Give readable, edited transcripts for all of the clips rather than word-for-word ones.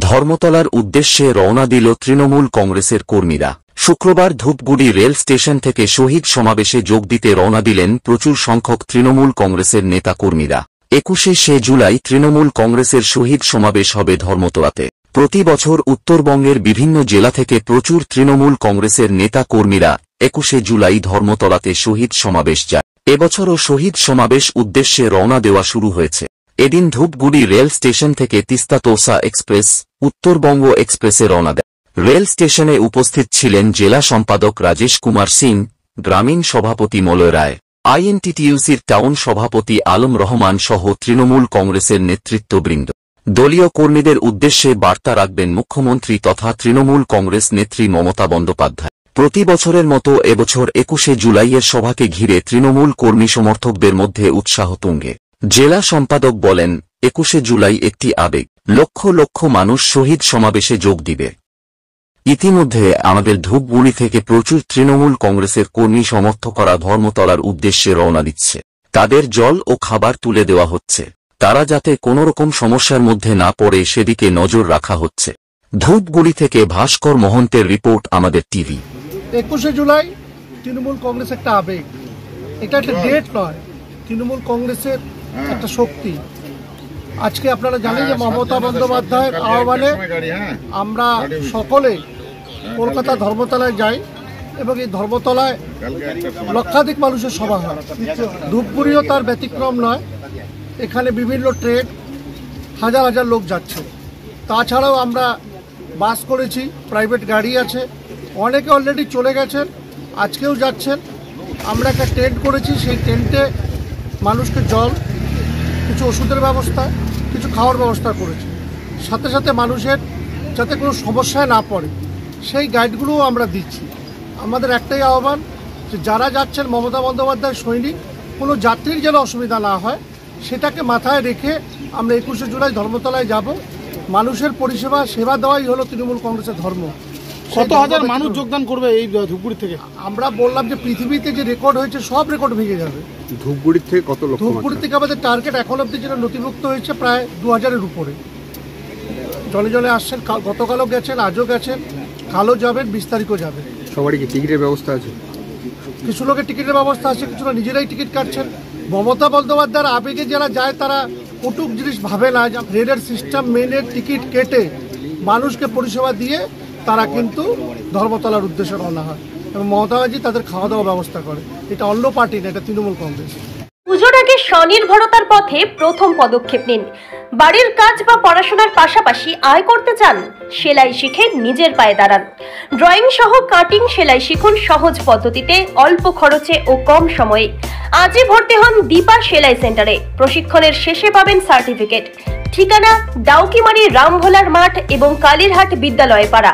ধর্মতলার উদ্দেশ্যে রওনা দিল তৃণমূল কংগ্রেসের কর্মীরা। শুক্রবার ধূপগুড়ি রেল স্টেশন থেকে শহীদ সমাবেশে যোগ দিতে রওনা দিলেন প্রচুর সংখ্যক তৃণমূল কংগ্রেসের নেতা-কর্মীরা। 21শে জুলাই তৃণমূল কংগ্রেসের শহীদ সমাবেশ হবে ধর্মতলাতে। প্রতি বছর উত্তরবঙ্গের বিভিন্ন জেলা থেকে প্রচুর তৃণমূল কংগ্রেসের নেতা-কর্মীরা 21শে জুলাই ধর্মতলাতে শহীদ সমাবেশ যায়। এবছরও শহীদ সমাবেশ উদ্দেশ্যে রওনা দেওয়া শুরু হয়েছে। এদিন ধূপগুড়ি রেল স্টেশন থেকে তিস্তা তোসা এক্সপ্রেস, উত্তরবঙ্গ এক্সপ্রেসে রওনা দেয়। রেল স্টেশনে উপস্থিত ছিলেন জেলা সম্পাদক রাজেশ কুমার সিং, গ্রামীণ সভাপতি মলয় রায়, আইএনটিটিইউসির টাউন সভাপতি আলম রহমান সহ তৃণমূল কংগ্রেসের নেতৃত্ববৃন্দ। দলীয় কর্মীদের উদ্দেশ্যে বার্তা রাখবেন মুখ্যমন্ত্রী তথা তৃণমূল কংগ্রেস নেত্রী মমতা বন্দ্যোপাধ্যায়। প্রতি বছরের মতো এবছর 21শে জুলাইয়ের সভাকে ঘিরে তৃণমূল কর্মী সমর্থকদের মধ্যে উৎসাহ তুঙ্গে। জেলা সম্পাদক বলেন, 21শে জুলাই একটি আবেগ, লক্ষ লক্ষ মানুষ শহীদ সমাবেশে যোগ দিবে। ইতিমধ্যে আমাদের ধূপগুড়ি থেকে প্রচুর তৃণমূল কংগ্রেসের কর্মী সমর্থকরা ধর্মতলার উদ্দেশ্যে রওনা দিচ্ছে। তাদের জল ও খাবার তুলে দেওয়া হচ্ছে। তারা যাতে কোনোরকম সমস্যার মধ্যে না পড়ে সেদিকে নজর রাখা হচ্ছে। ধূপগুড়ি থেকে ভাস্কর মহন্তের রিপোর্ট, আমাদের টিভি। 21শে জুলাই তৃণমূল কংগ্রেস একটা আবেগ, এটা একটা ডেট নয়, তৃণমূল কংগ্রেসের একটা শক্তি। আজকে আপনারা জানেন যে মমতা বন্দ্যোপাধ্যায়ের আহ্বানে আমরা সকলে কলকাতা ধর্মতলায় যাই এবং এই ধর্মতলায় লক্ষাধিক মানুষের সভা হয়। ধূপগুড়িও তার ব্যতিক্রম নয়। এখানে বিভিন্ন ট্রেন, হাজার হাজার লোক যাচ্ছে। তাছাড়াও আমরা বাস করেছি, প্রাইভেট গাড়ি আছে, অনেকে অলরেডি চলে গেছেন, আজকেও যাচ্ছেন। আমরা একটা টেন্ট করেছি, সেই টেন্টে মানুষকে জল, কিছু ওষুধের ব্যবস্থা, কিছু খাওয়ার ব্যবস্থা করেছি। সাথে সাথে মানুষের যাতে কোনো সমস্যায় না পড়ে সেই গাইডগুলোও আমরা দিচ্ছি। আমাদের একটাই আহ্বান যে যারা যাচ্ছেন মমতা বন্দ্যোপাধ্যায়ের সৈনিক, কোনো যাত্রীর যেন অসুবিধা না হয় সেটাকে মাথায় রেখে আমরা 21শে জুলাই ধর্মতলায় যাব। মানুষের পরিষেবা সেবা দেওয়াই হলো তৃণমূল কংগ্রেসের ধর্ম। কত হাজার মানুষ যোগদান করবে এই ধূপগুড়ি থেকে? আমরা বললাম যে পৃথিবীতে যে রেকর্ড হয়েছে সব রেকর্ড ভেঙে যাবে। ধূপগুড়ি থেকে কত লোক? ধূপগুড়ি থেকে আমাদের টার্গেট এখন অব্দি যেটা নথিভুক্ত হয়েছে প্রায় 2000-এর উপরে। জনে জনে আসছেন, গতকালও গেছেন, আজও গেছেন, কালও যাবেন, 20 তারিখও যাবেন। সবারই কি টিকিটের ব্যবস্থা আছে? কিছু লোকের টিকিটের ব্যবস্থা আছে, কিছু নিজেরাই টিকিট কাটছেন। মমতা বন্দ্যোপাধ্যায়ের আবেগে যারা যায় তারা কটুক জিনিস ভাবে না। রেলের সিস্টেম মেনের টিকিট কেটে মানুষকে পরিষেবা দিয়ে তারা কিন্তু ধর্মতলার উদ্দেশ্যে রওনা হয় এবং মমতাবাজি তাদের খাওয়া দাওয়া ব্যবস্থা করে। এটা অন্য পার্টি না, এটা তৃণমূল কংগ্রেস। পুজোর আগে স্বনির্ভরতার পথে প্রথম পদক্ষেপ নিন। বাড়ির কাজ বা পড়াশোনার পাশাপাশি আয় করতে চান? সেলাই শিখে নিজের পায়ে দাঁড়ান। ড্রয়িং সহ কাটিং সেলাই শিখুন সহজ পদ্ধতিতে, অল্প খরচে ও কম সময়ে। আজই ভর্তি হন দীপা সেলাই সেন্টারে। প্রশিক্ষণের শেষে পাবেন সার্টিফিকেট। ঠিকানা ডাউকিমারি রামভোলার মাঠ এবং কালীরহাট বিদ্যালয় পাড়া।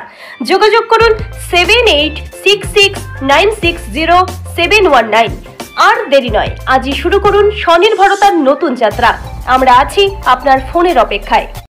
যোগাযোগ করুন 7866960719। আর দেরি নয়, আজই শুরু করুন স্বনির্ভরতার নতুন যাত্রা। আমরা আছি আপনার ফোনের অপেক্ষায়।